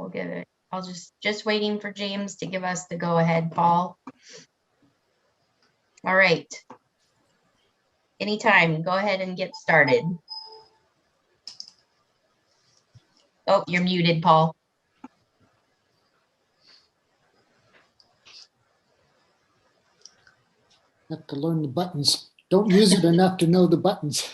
we'll give it. I'll just waiting for James to give us the go ahead, Paul. All right. Anytime, go ahead and get started. Oh, you're muted, Paul. Have to learn the buttons. Don't use it enough to know the buttons.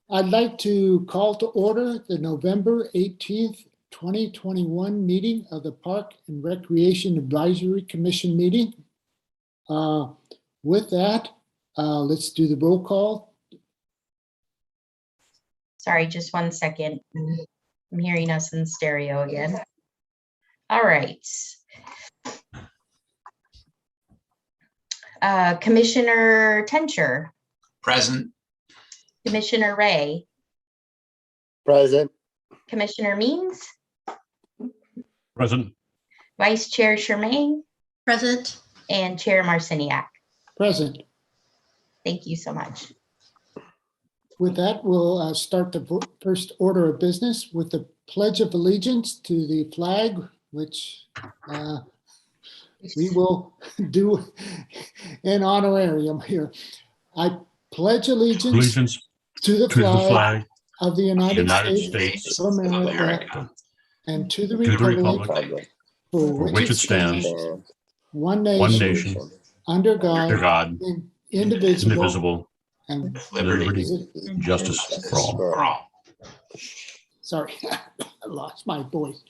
I'd like to call to order the November 18th, 2021 meeting of the Park and Recreation Advisory Commission meeting. With that, let's do the roll call. Sorry, just 1 second. I'm hearing us in stereo again. All right. Commissioner Tencher. Present. Commissioner Ray. Present. Commissioner Means. Present. Vice Chair Shermaine. Present. And Chair Marciniak. Present. Thank you so much. With that, we'll start the first order of business with the Pledge of Allegiance to the flag, which we will do in honorarium here. I pledge allegiance to the flag of the United States of America and to the republic for which it stands, one nation, under God, indivisible, and liberty and justice for all. Sorry, I lost my voice.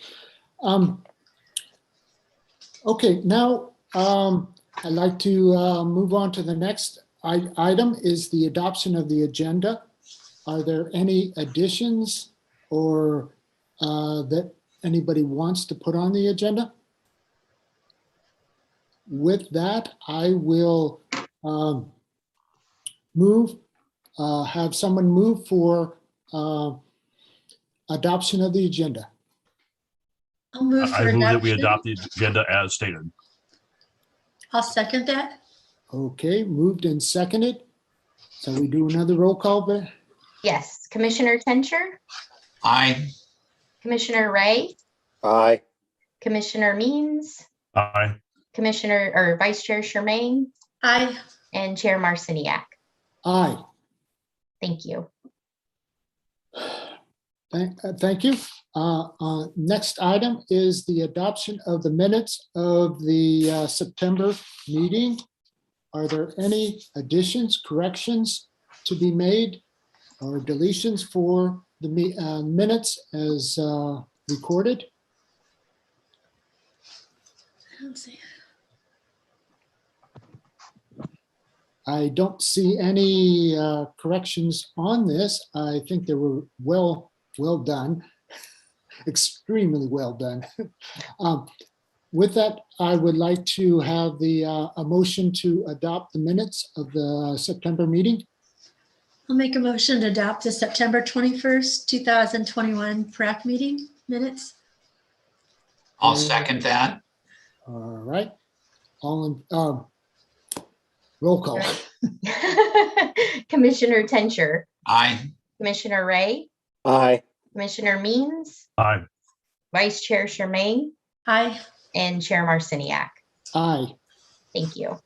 Okay, now I'd like to move on to the next item is the adoption of the agenda. Are there any additions or that anybody wants to put on the agenda? With that, I will have someone move for adoption of the agenda. I'll move for I move that we adoption. adopt the agenda as stated. I'll second that. Okay, moved and seconded. So we do another roll call there. Yes, Commissioner Tencher. Aye. Commissioner Ray. Aye. Commissioner Means. Aye. Commissioner or Vice Chair Shermaine. Aye. And Chair Marciniak. Aye. Thank you. Thank you. Next item is the adoption of the minutes of the September meeting. Are there any additions, corrections to be made or deletions for the minutes as recorded? Let's see. I don't see any corrections on this. I think they were well done, extremely well done. With that, I would like to have a motion to adopt the minutes of the September meeting. I'll make a motion to adopt the September 21st, 2021 PrAC meeting minutes. I'll second that. All right. All in, roll call. Commissioner Tencher. Aye. Commissioner Ray. Aye. Commissioner Means. Aye. Vice Chair Shermaine. Aye. And Chair Marciniak. Aye. Thank you.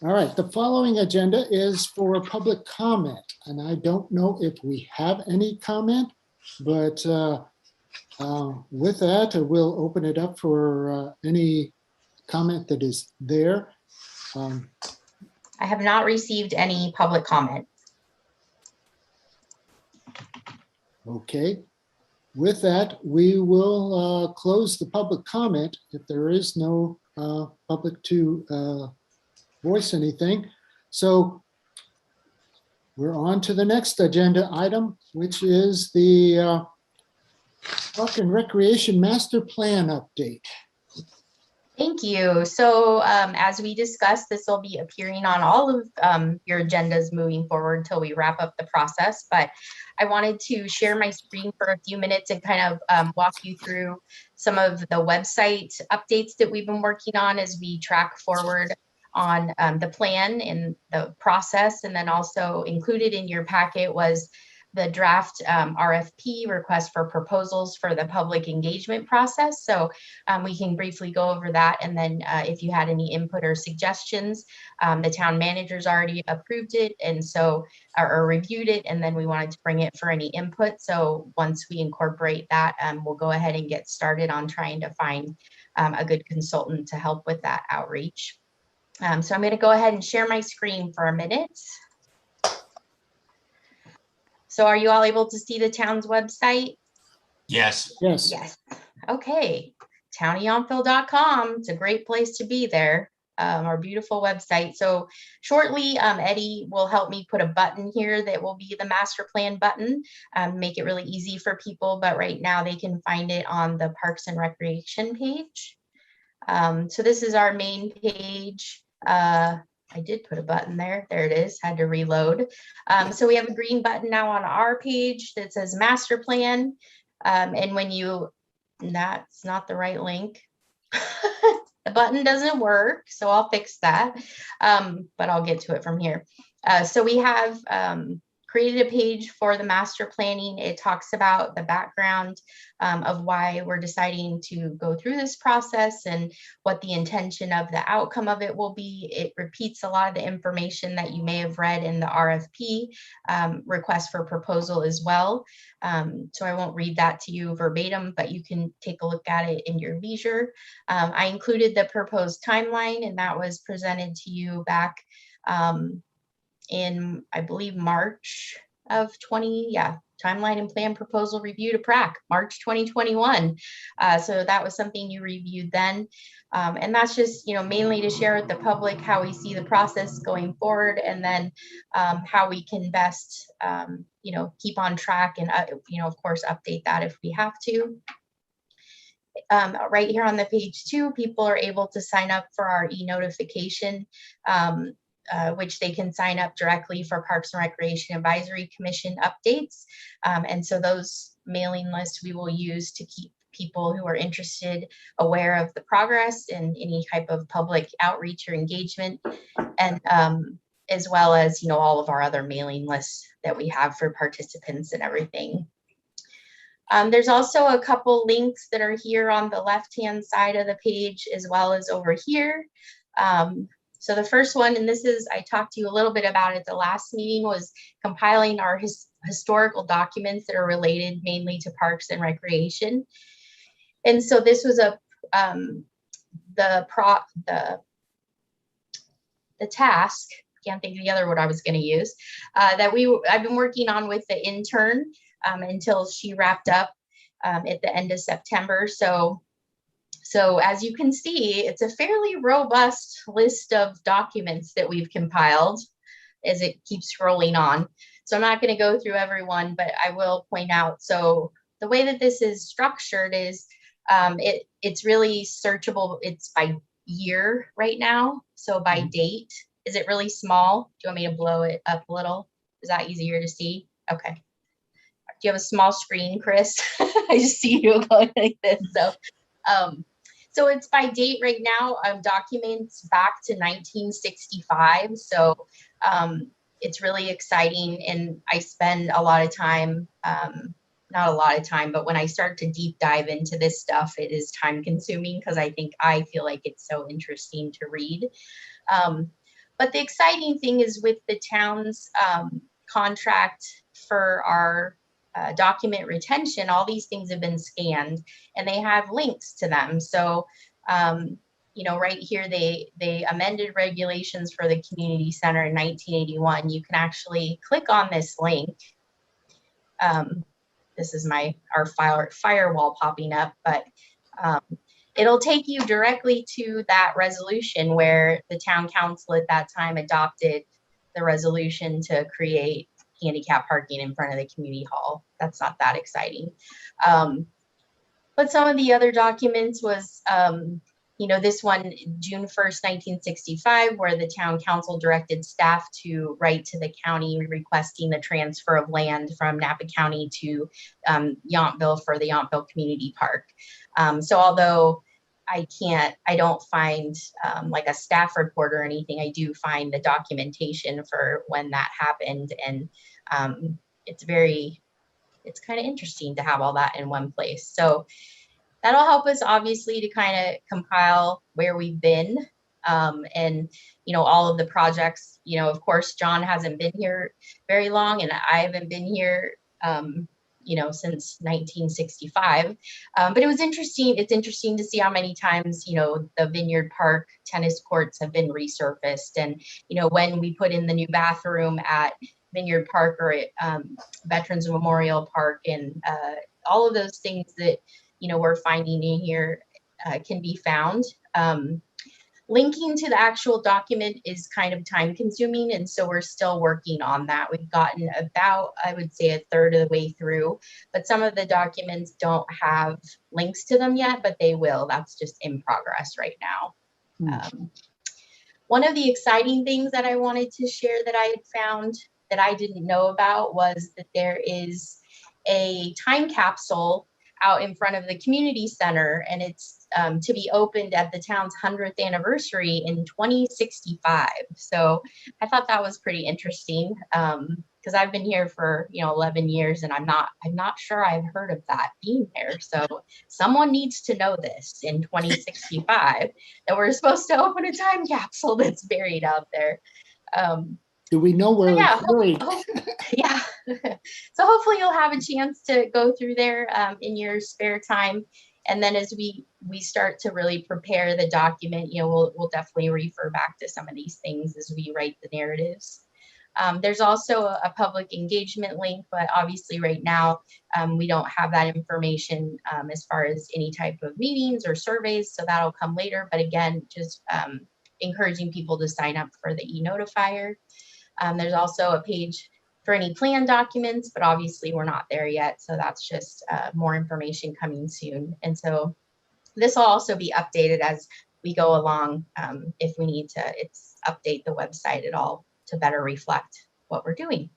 All right, the following agenda is for public comment, and I don't know if we have any comment, but with that, we'll open it up for any comment that is there. I have not received any public comment. Okay, with that, we will close the public comment if there is no public to voice anything. So we're on to the next agenda item, which is the Park and Recreation Master Plan update. Thank you. So as we discussed, this will be appearing on all of your agendas moving forward until we wrap up the process. But I wanted to share my screen for a few minutes and kind of walk you through some of the website updates that we've been working on as we track forward on the plan and the process. And then also included in your packet was the draft RFP, request for proposals for the public engagement process. So we can briefly go over that. And then if you had any input or suggestions, the town manager's already approved it and so, or reviewed it. And then we wanted to bring it for any input. So once we incorporate that, we'll go ahead and get started on trying to find a good consultant to help with that outreach. So I'm going to go ahead and share my screen for a minute. So are you all able to see the town's website? Yes. Yes. Yes. Okay. townofyountville.com. It's a great place to be there. Our beautiful website. So shortly, Eddie will help me put a button here that will be the master plan button, make it really easy for people. But right now they can find it on the Parks and Recreation page. So this is our main page. I did put a button there. There it is. Had to reload. So we have a green button now on our page that says master plan. And when you, that's not the right link. The button doesn't work, so I'll fix that. But I'll get to it from here. So we have created a page for the master planning. It talks about the background of why we're deciding to go through this process and what the intention of the outcome of it will be. It repeats a lot of the information that you may have read in the RFP request for proposal as well. So I won't read that to you verbatim, but you can take a look at it in your leisure. I included the proposed timeline, and that was presented to you back in, I believe, March of timeline and plan proposal review to PRAC, March 2021. So that was something you reviewed then. And that's just, mainly to share with the public how we see the process going forward, and then how we can best, keep on track and, of course, update that if we have to. Right here on the page 2, people are able to sign up for our e-notification, which they can sign up directly for Parks and Recreation Advisory Commission updates. And so those mailing lists we will use to keep people who are interested aware of the progress and any type of public outreach or engagement, and as well as, all of our other mailing lists that we have for participants and everything. There's also a couple links that are here on the left-hand side of the page, as well as over here. So the first one, and this is, I talked to you a little bit about it the last meeting, was compiling our historical documents that are related mainly to Parks and Recreation. And so this was the task, can't think of the other word I was going to use, that I've been working on with the intern until she wrapped up at the end of September. So as you can see, it's a fairly robust list of documents that we've compiled as it keeps scrolling on. So I'm not going to go through every one, but I will point out. So the way that this is structured is it's really searchable. It's by year right now. So by date. Is it really small? Do you want me to blow it up a little? Is that easier to see? Okay. Do you have a small screen, Chris? I just see you going like this. So it's by date right now, documents back to 1965. So it's really exciting. And I spend a lot of time, not a lot of time, but when I start to deep dive into this stuff, it is time consuming because I feel like it's so interesting to read. But the exciting thing is with the town's contract for our document retention, all these things have been scanned and they have links to them. So, right here, they amended regulations for the community center in 1981. You can actually click on this link. This is our firewall popping up, but it'll take you directly to that resolution where the town council at that time adopted the resolution to create handicap parking in front of the community hall. That's not that exciting. But some of the other documents was, this one, June 1st, 1965, where the town council directed staff to write to the county requesting the transfer of land from Napa County to Yountville for the Yountville Community Park. So although I don't find like a staff report or anything, I do find the documentation for when that happened. And it's kind of interesting to have all that in one place. So that'll help us obviously to kind of compile where we've been, and, all of the projects. Of course, John hasn't been here very long, and I haven't been here, since 1965. But it was interesting. It's interesting to see how many times, the Vineyard Park tennis courts have been resurfaced. And, when we put in the new bathroom at Vineyard Park or at Veterans Memorial Park, and all of those things that, we're finding in here can be found. Linking to the actual document is kind of time consuming, and so we're still working on that. We've gotten about, I would say, a third of the way through, but some of the documents don't have links to them yet, but they will. That's just in progress right now. One of the exciting things that I wanted to share that I had found that I didn't know about was that there is a time capsule out in front of the community center, and it's to be opened at the town's 100th anniversary in 2065. So I thought that was pretty interesting, because I've been here for 11 years, and I'm not sure I've heard of that being there. So someone needs to know this in 2065 that we're supposed to open a time capsule that's buried out there. Do we know where Yeah, it's buried? yeah. So hopefully you'll have a chance to go through there in your spare time. And then as we start to really prepare the document, we'll definitely refer back to some of these things as we write the narratives. There's also a public engagement link, but obviously right now we don't have that information as far as any type of meetings or surveys. So that'll come later. But again, just encouraging people to sign up for the e-notifier. There's also a page for any plan documents, but obviously we're not there yet. So that's just more information coming soon. And so this will also be updated as we go along if we need to update the website at all to better reflect what we're doing.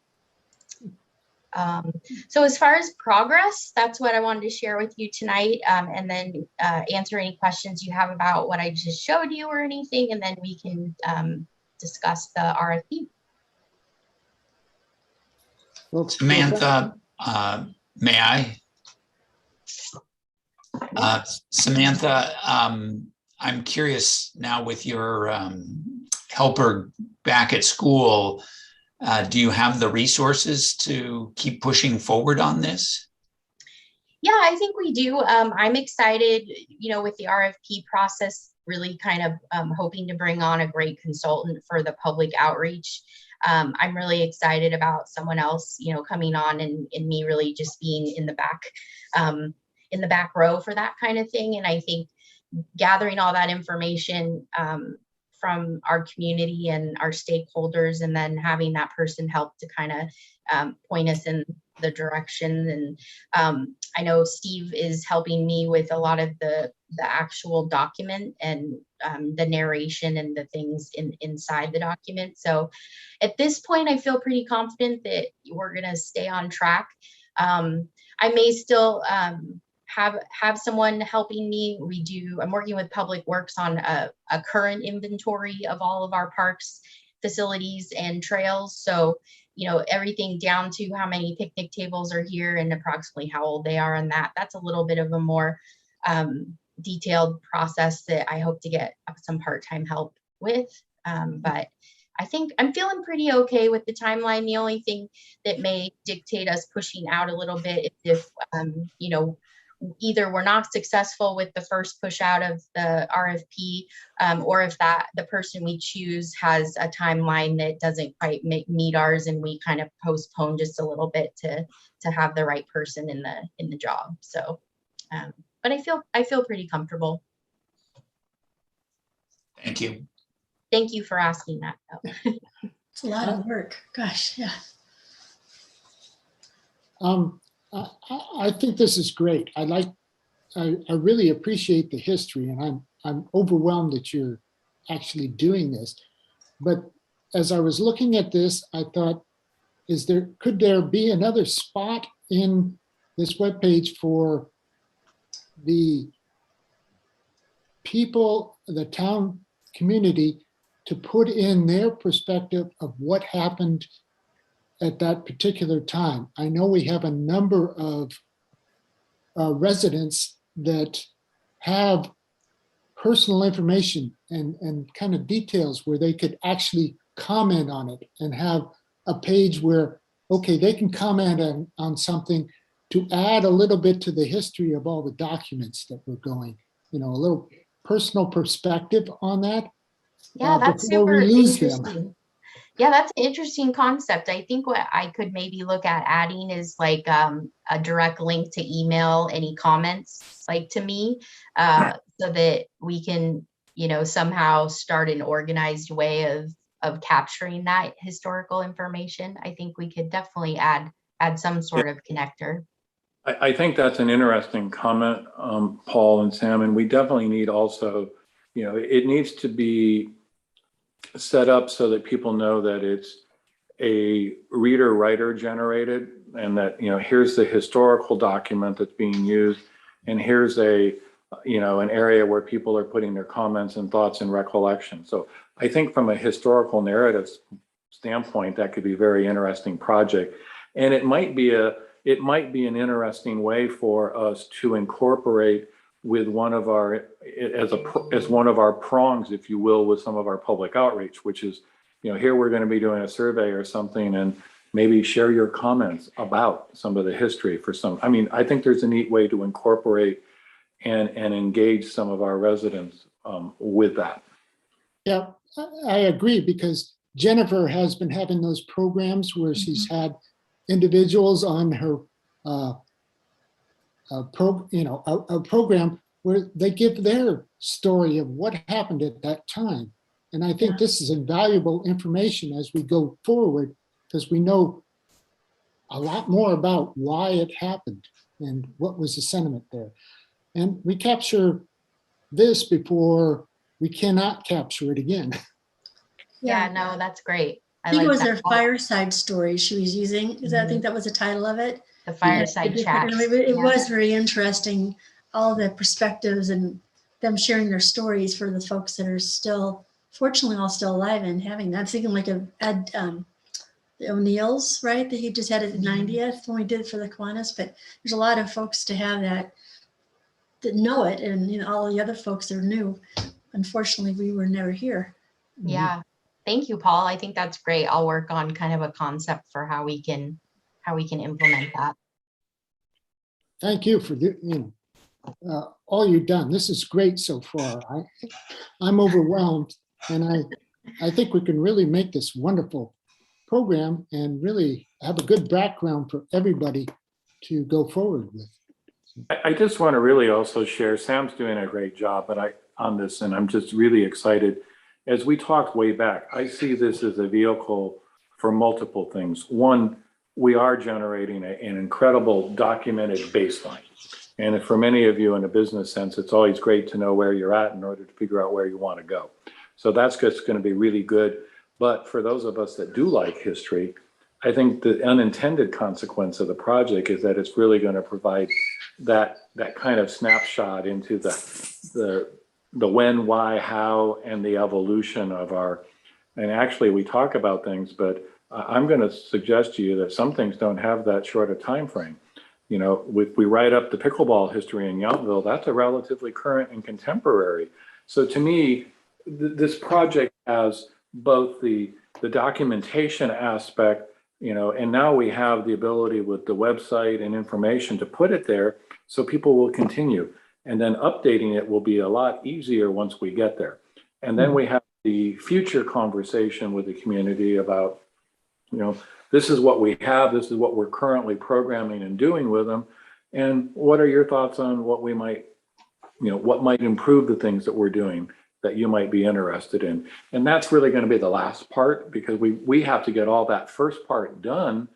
So as far as progress, that's what I wanted to share with you tonight, and then answer any questions you have about what I just showed you or anything, and then we can discuss the RFP. Samantha, may I? Samantha, I'm curious now with your helper back at school, do you have the resources to keep pushing forward on this? Yeah, I think we do. I'm excited, with the RFP process, really kind of hoping to bring on a great consultant for the public outreach. I'm really excited about someone else, coming on and me really just being in the back row for that kind of thing. And I think gathering all that information from our community and our stakeholders, and then having that person help to kind of point us in the direction. And I know Steve is helping me with a lot of the actual document and the narration and the things inside the document. So at this point, I feel pretty confident that we're going to stay on track. I may still have someone helping me. I'm working with Public Works on a current inventory of all of our parks, facilities, and trails. So, everything down to how many picnic tables are here and approximately how old they are, and that's a little bit of a more detailed process that I hope to get some part-time help with. But I think I'm feeling pretty okay with the timeline. The only thing that may dictate us pushing out a little bit is if, either we're not successful with the first push out of the RFP, or if the person we choose has a timeline that doesn't quite meet ours, and we kind of postpone just a little bit to have the right person in the job. So, but I feel pretty comfortable. Thank you. Thank you for asking that, though. It's a lot of work. Gosh, yeah. I think this is great. I really appreciate the history, and I'm overwhelmed that you're actually doing this. But as I was looking at this, I thought, could there be another spot in this webpage for the people, the town community, to put in their perspective of what happened at that particular time. I know we have a number of residents that have personal information and kind of details where they could actually comment on it and have a page where, okay, they can comment on something to add a little bit to the history of all the documents that were going, a little personal perspective on that. Yeah, that's before super we lose them. interesting. Yeah, that's an interesting concept. I think what I could maybe look at adding is like a direct link to email any comments like to me, so that we can, somehow start an organized way of capturing that historical information. I think we could definitely add some sort of connector. I think that's an interesting comment, Paul and Sam, and we definitely need also, it needs to be set up so that people know that it's a reader writer generated, and that, here's the historical document that's being used, and here's an area where people are putting their comments and thoughts and recollection. So I think from a historical narrative standpoint, that could be a very interesting project. And it might be an interesting way for us to incorporate with one of our, as one of our prongs, if you will, with some of our public outreach, which is, here we're going to be doing a survey or something, and maybe share your comments about some of the history for some. I mean, I think there's a neat way to incorporate and engage some of our residents with that. Yeah, I agree, because Jennifer has been having those programs where she's had individuals on her a program where they give their story of what happened at that time. And I think this is invaluable information as we go forward, because we know a lot more about why it happened and what was the sentiment there. And we capture this before we cannot capture it again. Yeah, no, that's great. I think like it was that. their fireside story she was using. I think that was the title of it. The Fireside Chat. It was very interesting, all the perspectives and them sharing their stories for the folks that are still, fortunately, all still alive and having that. I'm thinking like the O'Neills, right? That he just had his 90th when we did it for the Kiwanis. But there's a lot of folks to have that know it, and all the other folks that are new. Unfortunately, we were never here. Yeah. Thank you, Paul. I think that's great. I'll work on kind of a concept for how we can implement that. Thank you for all you've done. This is great so far. I'm overwhelmed, and I think we can really make this wonderful program and really have a good background for everybody to go forward with. I just want to really also share, Sam's doing a great job on this, and I'm just really excited. As we talked way back, I see this as a vehicle for multiple things. One, we are generating an incredible documented baseline. And for many of you in a business sense, it's always great to know where you're at in order to figure out where you want to go. So that's just going to be really good. But for those of us that do like history, I think the unintended consequence of the project is that it's really going to provide that kind of snapshot into the when, why, how, and the evolution of and actually we talk about things, but I'm going to suggest to you that some things don't have that short a time frame. If we write up the pickleball history in Yountville, that's a relatively current and contemporary. So to me, this project has both the documentation aspect, and now we have the ability with the website and information to put it there so people will continue. And then updating it will be a lot easier once we get there. And then we have the future conversation with the community about, this is what we have, this is what we're currently programming and doing with them. And what are your thoughts on what we might, what might improve the things that we're doing that you might be interested in? And that's really going to be the last part, because we have to get all that first part done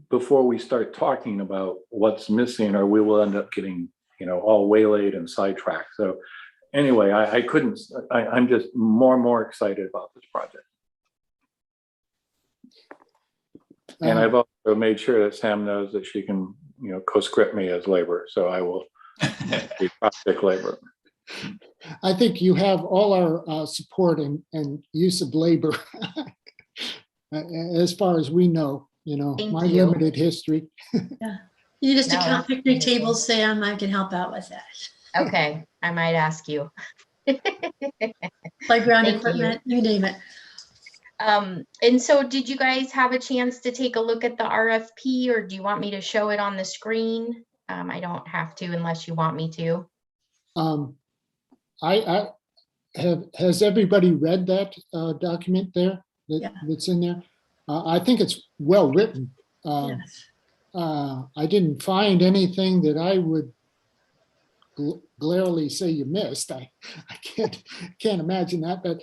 before we start talking about what's missing, or we will end up getting all waylaid and sidetracked. So anyway, I'm just more and more excited about this project. And I've also made sure that Sam knows that she can, co-script me as labor. So I will be project labor. I think you have all our support and use of labor as far as we know. you know, Thank my you. limited history. You just No, account that's picnic wonderful. tables, Sam, I can help out with that. Okay, I might ask you. Playground Thank you. equipment, you name it. And so did you guys have a chance to take a look at the RFP, or do you want me to show it on the screen? I don't have to unless you want me to. Has everybody read that document there Yeah. that's in there? I think it's well written. Yes. I didn't find anything that I would glaringly say you missed. I can't imagine that, but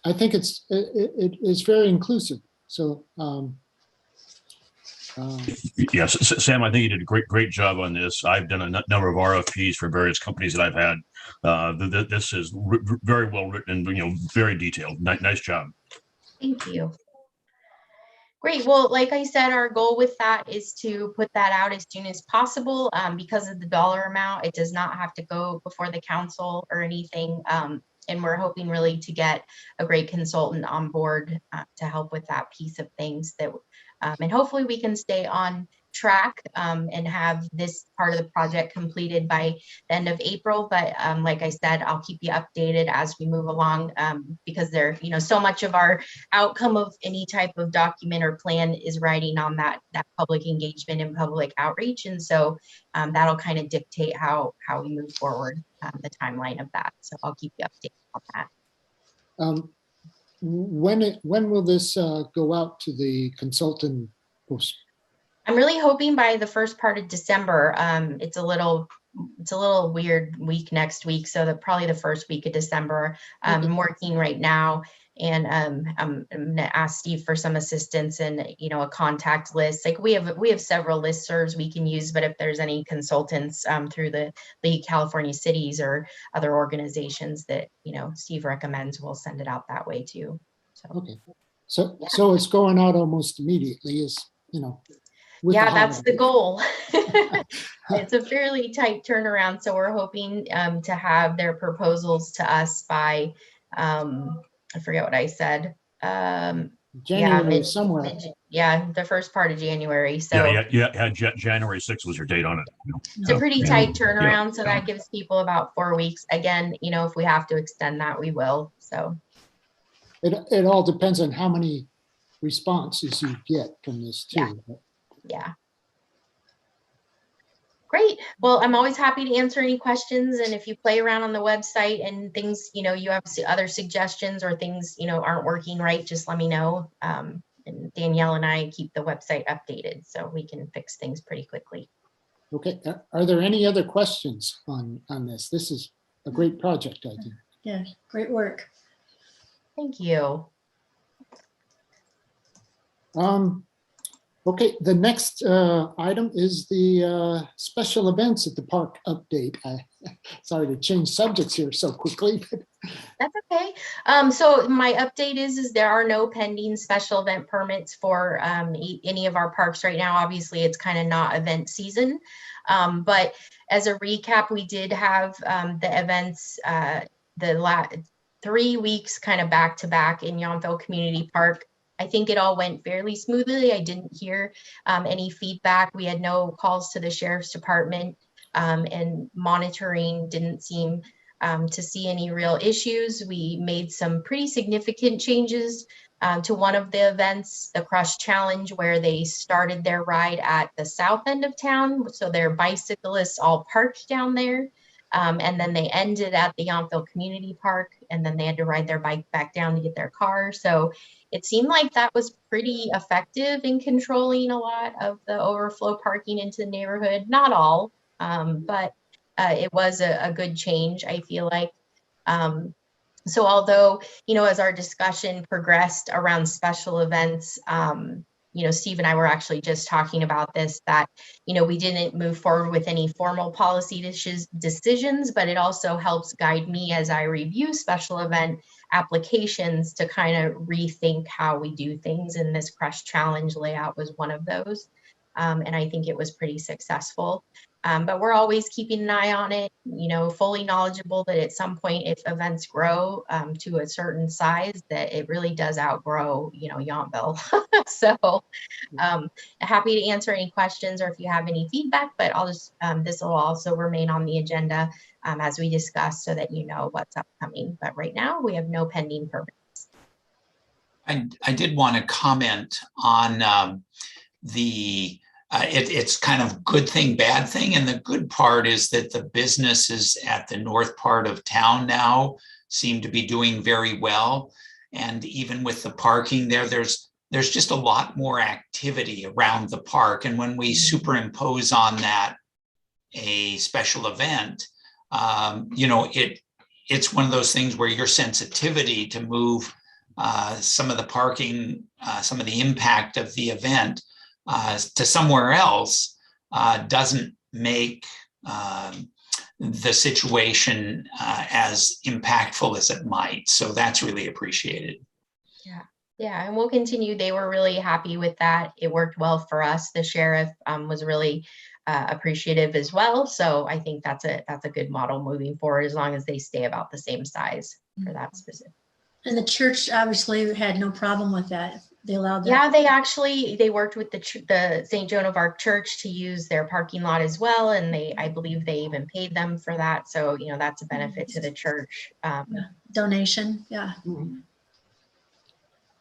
I think it is very inclusive. So Yes, Sam, I think you did a great job on this. I've done a number of RFPs for various companies that I've had. This is very well written and very detailed. Nice job. Thank you. Great. Well, like I said, our goal with that is to put that out as soon as possible. Because of the dollar amount, it does not have to go before the council or anything. And we're hoping really to get a great consultant on board to help with that piece of things that, and hopefully we can stay on track and have this part of the project completed by the end of April. But like I said, I'll keep you updated as we move along because there, so much of our outcome of any type of document or plan is riding on that public engagement and public outreach. And so that'll kind of dictate how we move forward, the timeline of that. So I'll keep you updated on that. when will this go out to the consultant post? I'm really hoping by the first part of December. It's a little weird week next week, so probably the first week of December. I'm working right now, and I'm gonna ask Steve for some assistance and a contact list. Like we have several listservs we can use, but if there's any consultants through the League of California Cities or other organizations that Steve recommends, we'll send it out that way too. So Okay, so it's going out almost immediately, with yeah, the that's the holidays. goal. It's a fairly tight turnaround, so we're hoping to have their proposals to us by I forget what I said. January somewhere. The first part of January. So Yeah. January 6th was your date on it. it's a pretty tight turnaround, so that gives people about 4 weeks. Again, if we have to extend that, we will. So It all depends on how many responses you get from this too. yeah. Great. Well, I'm always happy to answer any questions. And if you play around on the website and things, you have other suggestions or things, aren't working right, just let me know. And Danielle and I keep the website updated so we can fix things pretty quickly. Okay. Are there any other questions on this? This is a great project, I think. Yeah, great work. Thank you. Okay, the next item is the special events at the park update. Sorry to change subjects here so quickly. But that's okay. So my update is there are no pending special event permits for any of our parks right now. Obviously, it's kind of not event season. But as a recap, we did have the events the last 3 weeks kind of back to back in Yountville Community Park. I think it all went fairly smoothly. I didn't hear any feedback. We had no calls to the sheriff's department, and monitoring didn't seem to see any real issues. We made some pretty significant changes to one of the events, the Crush Challenge, where they started their ride at the south end of town. So their bicyclists all parked down there. And then they ended at the Yountville Community Park, and then they had to ride their bike back down to get their car. So it seemed like that was pretty effective in controlling a lot of the overflow parking into the neighborhood. Not all, but it was a good change, I feel like. So although, as our discussion progressed around special events, Steve and I were actually just talking about this, that, we didn't move forward with any formal policy decisions, but it also helps guide me as I review special event applications to kind of rethink how we do things. And this Crush Challenge layout was one of those. And I think it was pretty successful. But we're always keeping an eye on it, fully knowledgeable that at some point, if events grow to a certain size, that it really does outgrow, Yountville. So happy to answer any questions or if you have any feedback, but I'll just, this will also remain on the agenda as we discuss so that you know what's upcoming. But right now we have no pending permits. I did want to comment on it's kind of good thing, bad thing. And the good part is that the businesses at the north part of town now seem to be doing very well. And even with the parking there's just a lot more activity around the park. And when we superimpose on that a special event, it's one of those things where your sensitivity to move some of the parking, some of the impact of the event to somewhere else doesn't make the situation as impactful as it might. So that's really appreciated. Yeah, and we'll continue. They were really happy with that. It worked well for us. The sheriff was really appreciative as well. So I think that's a good model moving forward, as long as they stay about the same size for that specific. And the church obviously had no problem with that. They allowed that. Yeah, they worked with the St. Joan of Arc Church to use their parking lot as well. And I believe they even paid them for that. So, that's a benefit to the church. Donation. Yeah.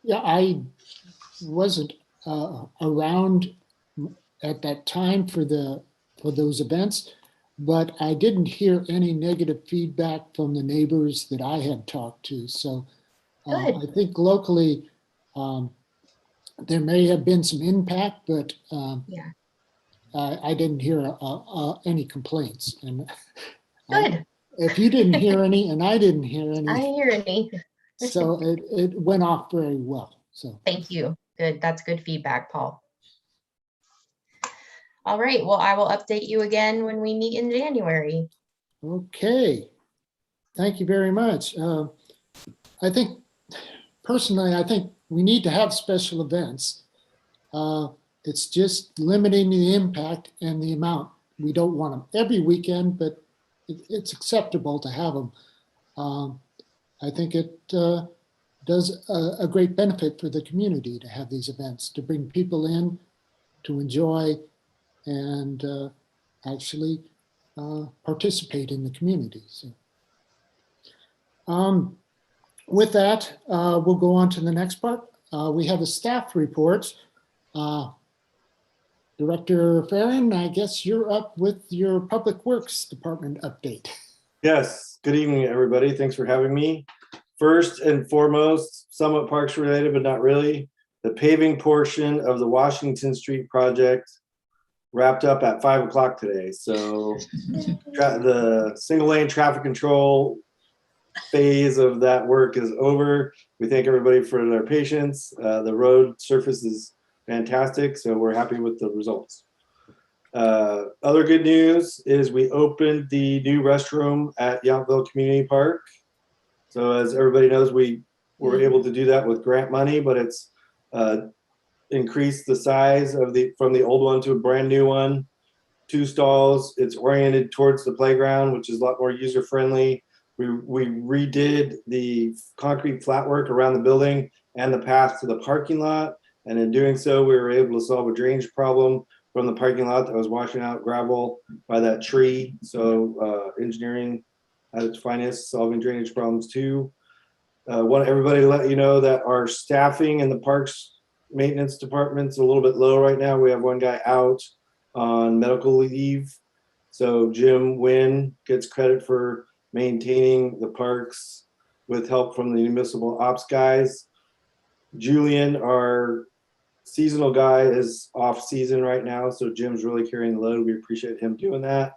Yeah, I wasn't around at that time for those events, but I didn't hear any negative feedback from the neighbors that I had talked to. So I think locally there may have been some impact, but I didn't hear any complaints. And Good. If you didn't hear any, and I didn't hear any, I didn't hear any. So it went off very well. So thank you. Good. That's good feedback, Paul. All right. Well, I will update you again when we meet in January. Okay. Thank you very much. I think personally, we need to have special events. It's just limiting the impact and the amount. We don't want them every weekend, but it's acceptable to have them. I think it does a great benefit for the community to have these events, to bring people in to enjoy and actually participate in the community. So, with that, we'll go on to the next part. We have a staff report. Director Farron, I guess you're up with your Public Works Department update. Yes, good evening, everybody. Thanks for having me. First and foremost, somewhat parks related, but not really. The paving portion of the Washington Street project wrapped up at 5 o'clock today. So the single lane traffic control phase of that work is over. We thank everybody for their patience. The road surface is fantastic, so we're happy with the results. Other good news is we opened the new restroom at Yountville Community Park. So as everybody knows, we were able to do that with grant money, but it's increased the size of from the old one to a brand new one. 2 stalls. It's oriented towards the playground, which is a lot more user friendly. We redid the concrete flatwork around the building and the path to the parking lot. And in doing so, we were able to solve a drainage problem from the parking lot that was washing out gravel by that tree. So engineering at its finest, solving drainage problems too. Want everybody to let you know that our staffing in the parks maintenance department's a little bit low right now. We have one guy out on medical leave. So Jim Wynn gets credit for maintaining the parks with help from the municipal ops guys. Julian, our seasonal guy, is off season right now, so Jim's really carrying the load. We appreciate him doing that.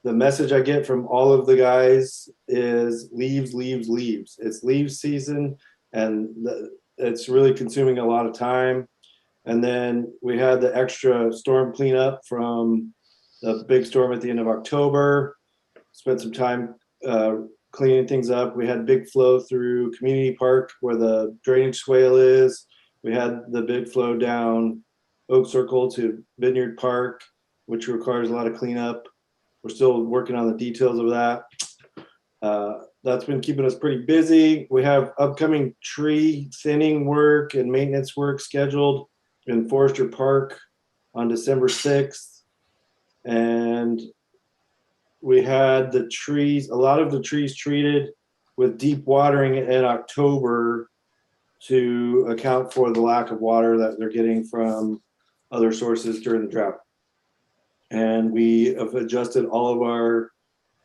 The message I get from all of the guys is leaves, leaves, leaves. It's leave season, and it's really consuming a lot of time. And then we had the extra storm cleanup from the big storm at the end of October. Spent some time cleaning things up. We had big flow through Community Park where the drainage swale is. We had the big flow down Oak Circle to Vineyard Park, which requires a lot of cleanup. We're still working on the details of that. That's been keeping us pretty busy. We have upcoming tree thinning work and maintenance work scheduled in Forester Park on December 6th. And we had the trees, a lot of the trees treated with deep watering in October to account for the lack of water that they're getting from other sources during the drought. And we have adjusted all of our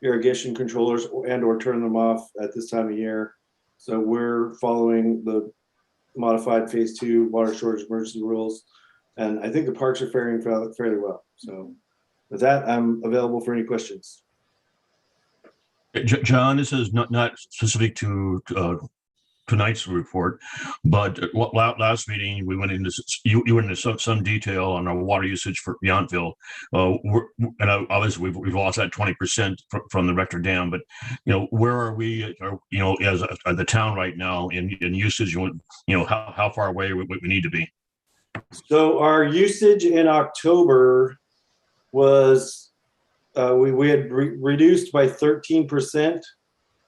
irrigation controllers and or turn them off at this time of year. So we're following the modified phase 2 water shortage emergency rules. And I think the parks are faring fairly well. So with that, I'm available for any questions. John, this is not specific to tonight's report, but last meeting we went into you went into some detail on our water usage for Yountville, and obviously we've lost that 20% from the Rector Dam. But where are we? As the town right now in usage? How far away we need to be? So our usage in October was we had reduced by 13%,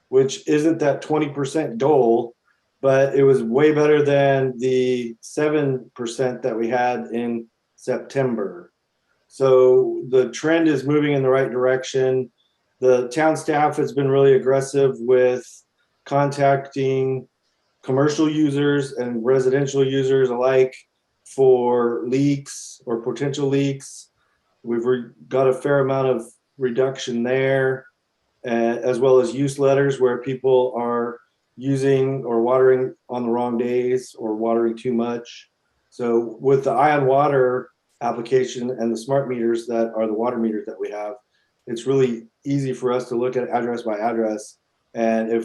which isn't that 20% goal. But it was way better than the 7% that we had in September. So the trend is moving in the right direction. The town staff has been really aggressive with contacting commercial users and residential users alike for leaks or potential leaks. We've got a fair amount of reduction there, as well as use letters where people are using or watering on the wrong days or watering too much. So with the Ion Water application and the smart meters that are the water meters that we have, it's really easy for us to look at address by address, and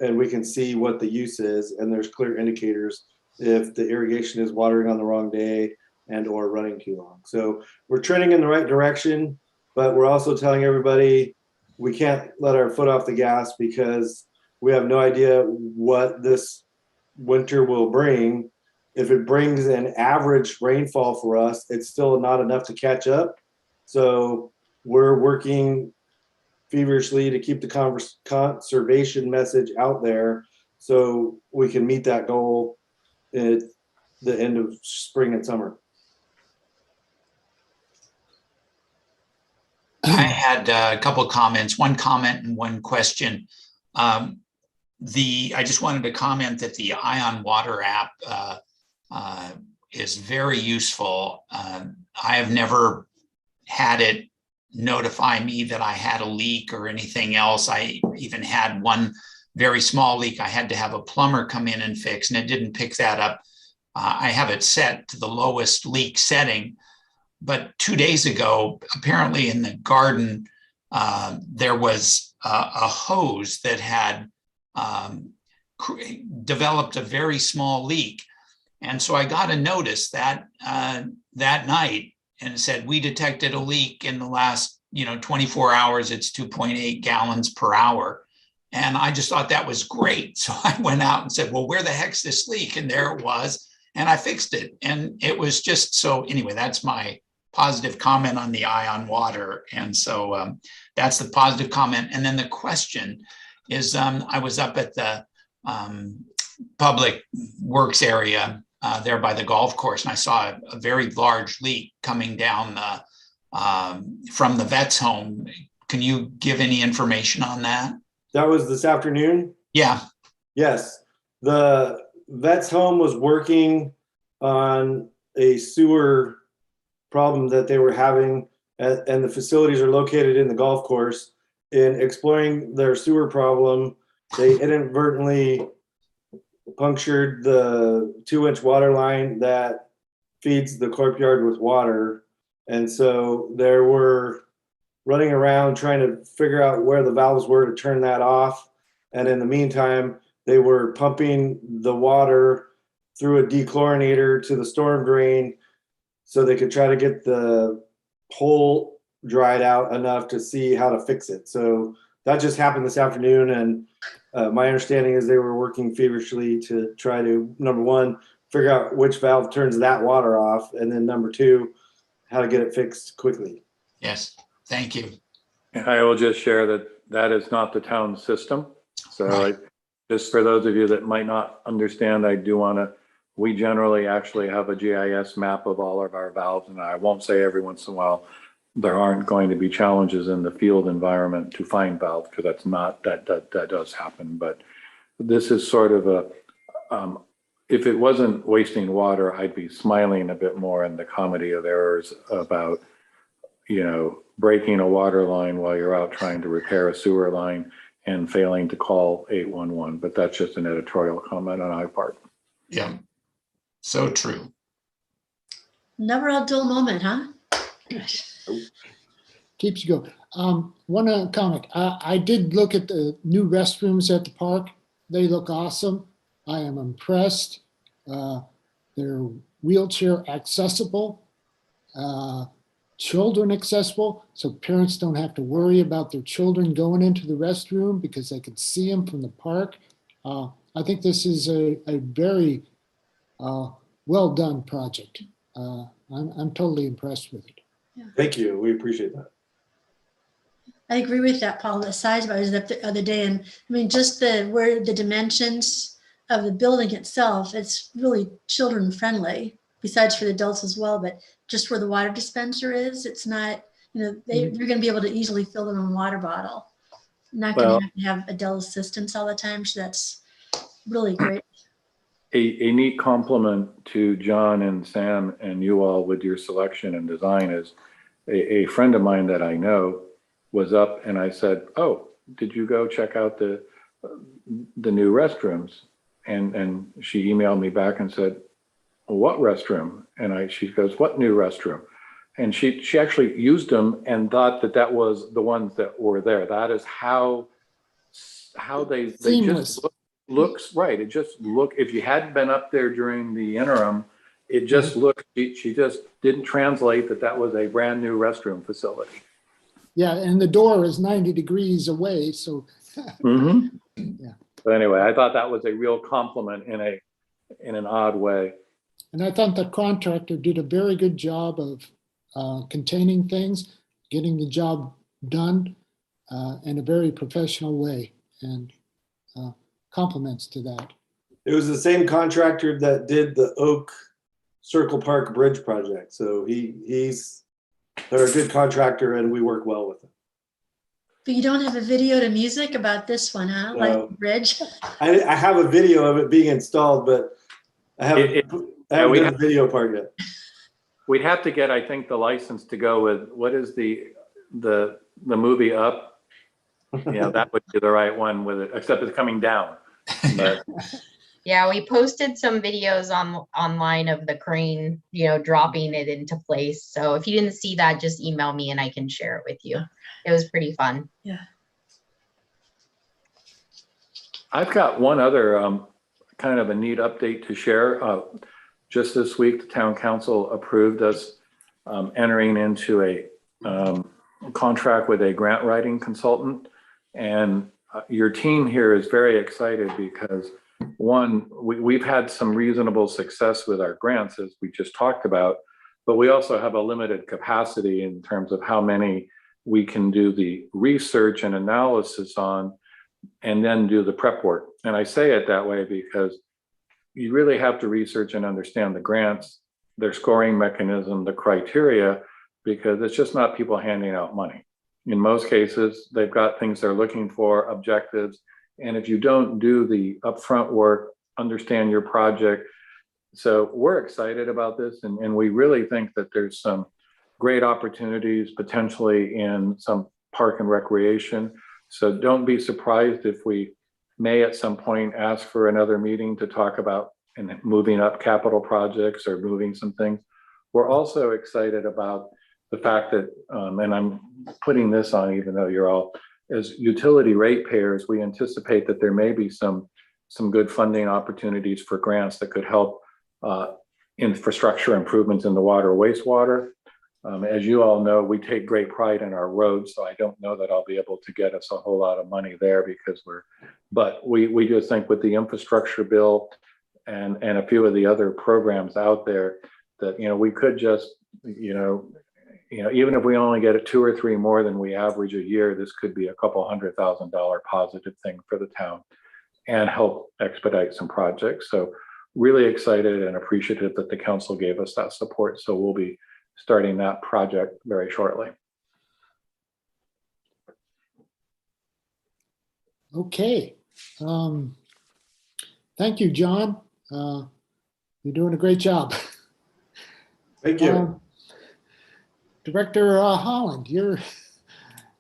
we can see what the use is, and there's clear indicators if the irrigation is watering on the wrong day and or running too long. So we're trending in the right direction, but we're also telling everybody we can't let our foot off the gas because we have no idea what this winter will bring. If it brings an average rainfall for us, it's still not enough to catch up. So we're working feverishly to keep the conservation message out there so we can meet that goal at the end of spring and summer. I had a couple of comments, one comment and one question. I just wanted to comment that the Ion Water app is very useful. I have never had it notify me that I had a leak or anything else. I even had one very small leak I had to have a plumber come in and fix, and it didn't pick that up. I have it set to the lowest leak setting, but 2 days ago, apparently in the garden, there was a hose that had developed a very small leak. And so I got a notice that night, and it said, we detected a leak in the last 24 hours. It's 2.8 gallons per hour. And I just thought that was great. So I went out and said, well, where the heck's this leak? And there it was. And I fixed it. And it was just so, anyway, that's my positive comment on the Ion Water. And so that's the positive comment. And then the question is, I was up at the public works area there by the golf course, and I saw a very large leak coming down from the vet's home. Can you give any information on that? That was this afternoon? Yeah. Yes. The vet's home was working on a sewer problem that they were having, and the facilities are located in the golf course. In exploring their sewer problem, they inadvertently punctured the 2-inch water line that feeds the courtyard with water. And so they were running around trying to figure out where the valves were to turn that off. And in the meantime, they were pumping the water through a dechlorinator to the storm drain so they could try to get the hole dried out enough to see how to fix it. So that just happened this afternoon, and my understanding is they were working feverishly to try to, number one, figure out which valve turns that water off, and then number two, how to get it fixed quickly. Yes, thank you. And I will just share that that is not the town system. So Right. just for those of you that might not understand, I do want to, we generally actually have a GIS map of all of our valves. And I won't say every once in a while, there aren't going to be challenges in the field environment to find valves, because that's not, that does happen. But this is sort of a, if it wasn't wasting water, I'd be smiling a bit more in the comedy of errors about, you know, breaking a water line while you're out trying to repair a sewer line and failing to call 811. But that's just an editorial comment on my part. Yeah. So true. Never a dull moment, huh? Keeps you going. One comment. I did look at the new restrooms at the park. They look awesome. I am impressed. They're wheelchair accessible, children accessible, so parents don't have to worry about their children going into the restroom because they can see them from the park. I think this is a very well done project. I'm totally impressed with it. Thank you. We appreciate that. I agree with that, Paul. The size, I was up the other day, and I mean, just where the dimensions of the building itself, it's really children friendly, besides for the adults as well, but just where the water dispenser is, it's not, you know, they're going to be able to easily fill their own water bottle. Not going to have adult assistance all the time, so that's really great. A neat compliment to John and Sam and you all with your selection and design is a friend of mine that I know was up, and I said, "Oh, did you go check out the new restrooms?" And she emailed me back and said, "What restroom?" And she goes, "What new restroom?" And she actually used them and thought that was the ones that were there. That is how they Seamless. just looks right. It just if you hadn't been up there during the interim, it just looked, she just didn't translate that was a brand new restroom facility. Yeah, and the door is 90 degrees away, so. Yeah. But anyway, I thought that was a real compliment in an odd way. And I thought the contractor did a very good job of containing things, getting the job done in a very professional way, and compliments to that. It was the same contractor that did the Oak Circle Park Bridge project. So they're a good contractor and we work well with them. But you don't have a video to music about this one, huh? No. Like the bridge? I have a video of it being installed, but I haven't done the video part yet. We'd have to get, I think, the license to go with, what is the movie Up? Yeah, that would be the right one with it, except it's coming down. But Yeah, we posted some videos online of the crane, you know, dropping it into place. So if you didn't see that, just email me and I can share it with you. It was pretty fun. Yeah. I've got one other kind of a neat update to share. Just this week, the town council approved us entering into a contract with a grant writing consultant. And your team here is very excited because, one, we've had some reasonable success with our grants, as we just talked about, but we also have a limited capacity in terms of how many we can do the research and analysis on and then do the prep work. And I say it that way because you really have to research and understand the grants, their scoring mechanism, the criteria, because it's just not people handing out money. In most cases, they've got things they're looking for, objectives. And if you don't do the upfront work, understand your project. So we're excited about this. And we really think that there's some great opportunities potentially in some park and recreation. So don't be surprised if we may at some point ask for another meeting to talk about and moving up capital projects or moving some things. We're also excited about the fact that, and I'm putting this on even though you're all, as utility ratepayers, we anticipate that there may be some good funding opportunities for grants that could help infrastructure improvements in the water, wastewater. As you all know, we take great pride in our roads, so I don't know that I'll be able to get us a whole lot of money there because but we just think with the infrastructure bill and a few of the other programs out there that, you know, we could just, you know, even if we only get 2 or 3 more than we average a year, this could be a couple $100,000 positive thing for the town and help expedite some projects. So really excited and appreciative that the council gave us that support. So we'll be starting that project very shortly. Okay. Thank you, John. You're doing a great job. Thank you. Director Holland, your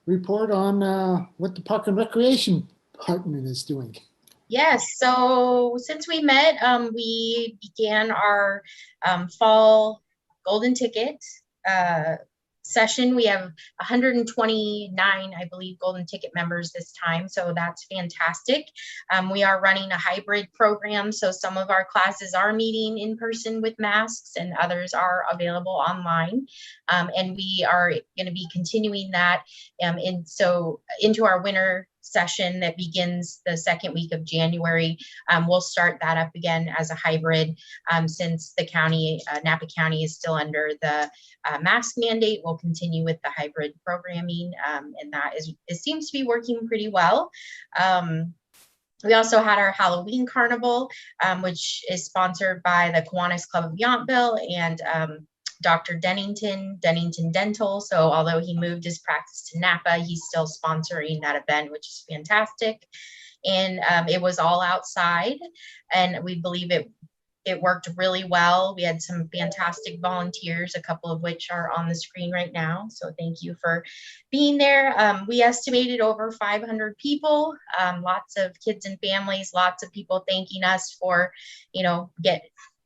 report on what the Park and Recreation Department is doing. Yes, so since we met, we began our fall golden ticket session. We have 129, I believe, golden ticket members this time, so that's fantastic. We are running a hybrid program, so some of our classes are meeting in person with masks and others are available online. And we are going to be continuing that into our winter session that begins the second week of January. We'll start that up again as a hybrid since the county, Napa County, is still under the mask mandate. We'll continue with the hybrid programming, and it seems to be working pretty well. We also had our Halloween Carnival, which is sponsored by the Kiwanis Club of Yountville and Dr. Dennington Dental. So although he moved his practice to Napa, he's still sponsoring that event, which is fantastic. And it was all outside, and we believe it worked really well. We had some fantastic volunteers, a couple of which are on the screen right now. So thank you for being there. We estimated over 500 people, lots of kids and families, lots of people thanking us for,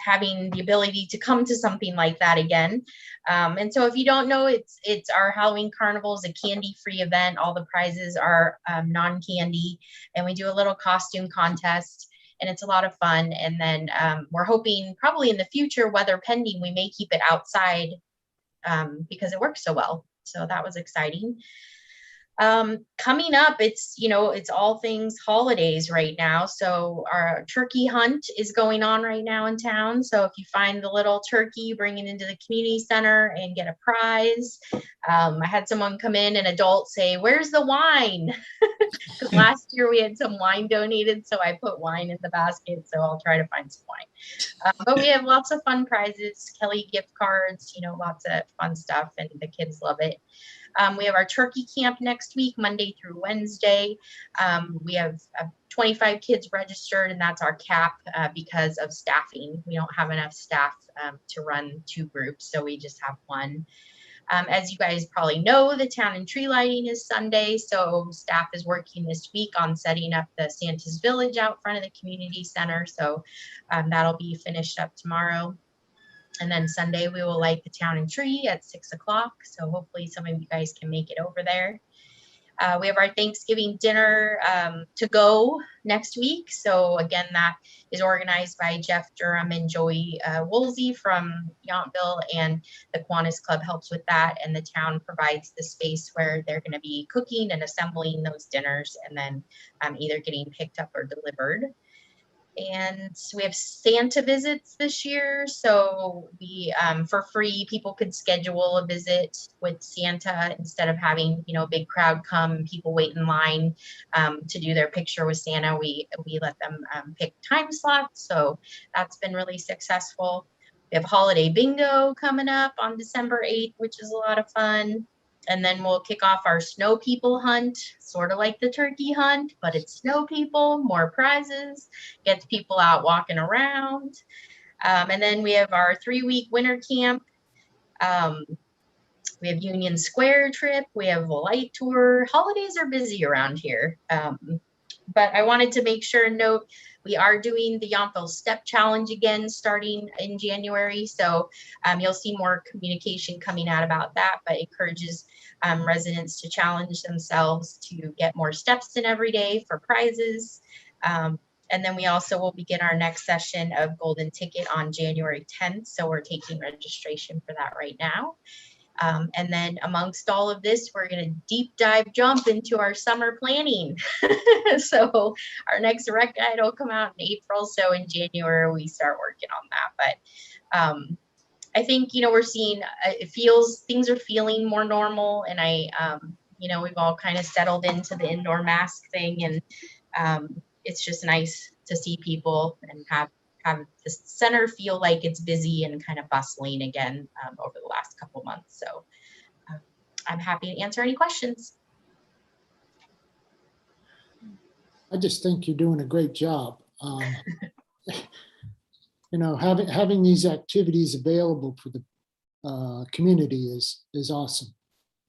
having the ability to come to something like that again. And so if you don't know, it's our Halloween Carnival is a candy-free event. All the prizes are non-candy, and we do a little costume contest, and it's a lot of fun. And then we're hoping probably in the future, weather pending, we may keep it outside because it works so well. So that was exciting. Coming up, it's all things holidays right now. So our turkey hunt is going on right now in town. So if you find the little turkey, bring it into the community center and get a prize. I had someone come in, an adult, say, "Where's the wine?" Because last year we had some wine donated, so I put wine in the basket. So I'll try to find some wine. But we have lots of fun prizes, Kelly gift cards, lots of fun stuff, and the kids love it. We have our turkey camp next week, Monday through Wednesday. We have 25 kids registered, and that's our cap because of staffing. We don't have enough staff to run 2 groups, so we just have 1. As you guys probably know, the town and tree lighting is Sunday, so staff is working this week on setting up the Santa's Village out front of the community center. So that'll be finished up tomorrow. And then Sunday we will light the town and tree at 6 o'clock. So hopefully some of you guys can make it over there. We have our Thanksgiving dinner to go next week. So again, that is organized by Jeff Durham and Joey Woolsey from Yountville, and the Kiwanis Club helps with that. And the town provides the space where they're going to be cooking and assembling those dinners, and then either getting picked up or delivered. And we have Santa visits this year. So we, for free, people could schedule a visit with Santa instead of having, a big crowd come and people wait in line to do their picture with Santa. We let them pick time slots. So that's been really successful. We have holiday bingo coming up on December 8th, which is a lot of fun. And then we'll kick off our snow people hunt, sort of like the turkey hunt, but it's snow people, more prizes, gets people out walking around. And then we have our 3-week winter camp. We have Union Square trip. We have a light tour. Holidays are busy around here. But I wanted to make sure and note, we are doing the Yountville Step Challenge again starting in January. So you'll see more communication coming out about that, but encourages residents to challenge themselves to get more steps in every day for prizes. And then we also will begin our next session of Golden Ticket on January 10th. So we're taking registration for that right now. And then amongst all of this, we're going to deep dive jump into our summer planning. So our next rec guide will come out in April. So in January, we start working on that. But I think, we're seeing, things are feeling more normal, and we've all kind of settled into the indoor mask thing, and it's just nice to see people and have the center feel like it's busy and kind of bustling again over the last couple months. So I'm happy to answer any questions. I just think you're doing a great job. Having these activities available for the community is awesome.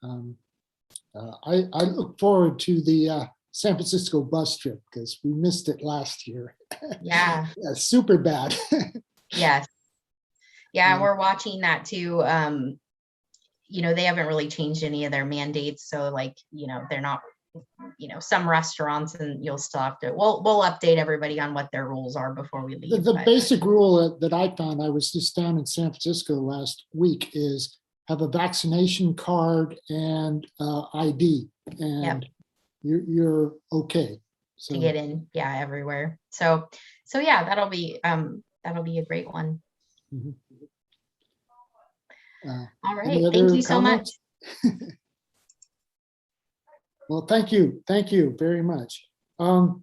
I look forward to the San Francisco bus trip because we missed it last year. Yeah. Yeah, super bad. Yes. Yeah, we're watching that too. They haven't really changed any of their mandates. So they're not, some restaurants, and you'll still have to, we'll update everybody on what their rules are before we leave. The basic rule that I found, I was just down in San Francisco last week, is have a vaccination card and ID, and you're okay. So to get in, everywhere. So yeah, that'll be a great one. Mhm. All right, any thank other you so much. comments? Well, thank you very much. The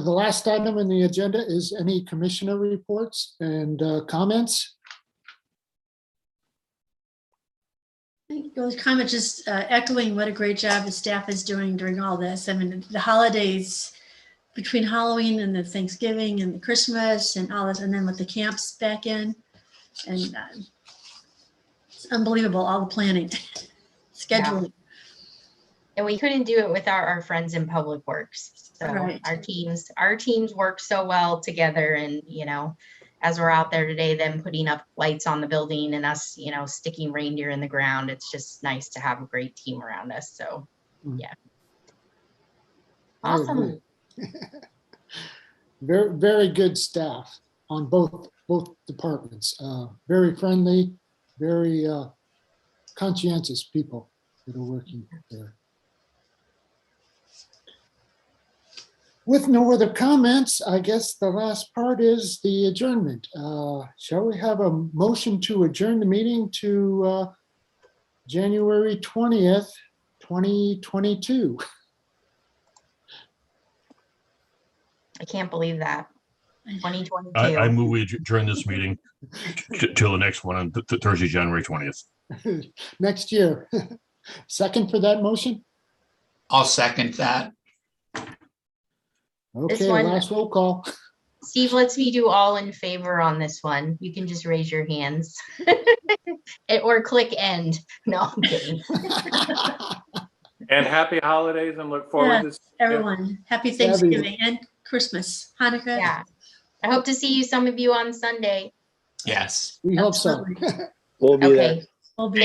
last item on the agenda is any commissioner reports and comments. Those comments just echoing what a great job the staff is doing during all this. I mean, the holidays, between Halloween and the Thanksgiving and the Christmas and all this, and then with the camps back in, and it's unbelievable, all the planning, scheduling. And we couldn't do it without our friends in Public Works. So Right. our teams work so well together, and as we're out there today, them putting up lights on the building and us, sticking reindeer in the ground. It's just nice to have a great team around us. So yeah. I Awesome. agree. Very, very good staff on both departments. Very friendly, very conscientious people that are working there. With no other comments, I guess the last part is the adjournment. Shall we have a motion to adjourn the meeting to January 20th, 2022? I can't believe that. 2022. I move we adjourn this meeting till the next one on Thursday, January 20th. Next year. Second for that motion? I'll second that. Okay, one- last roll call. Steve lets me do all in favor on this one. You can just raise your hands or click end. No, I'm kidding. And happy holidays, and look forward to Everyone, happy Thanksgiving and Christmas, Hanukkah. Yeah. I hope to see you, some of you, on Sunday. Yes. We hope so. Absolutely. We'll be there. Okay. We'll be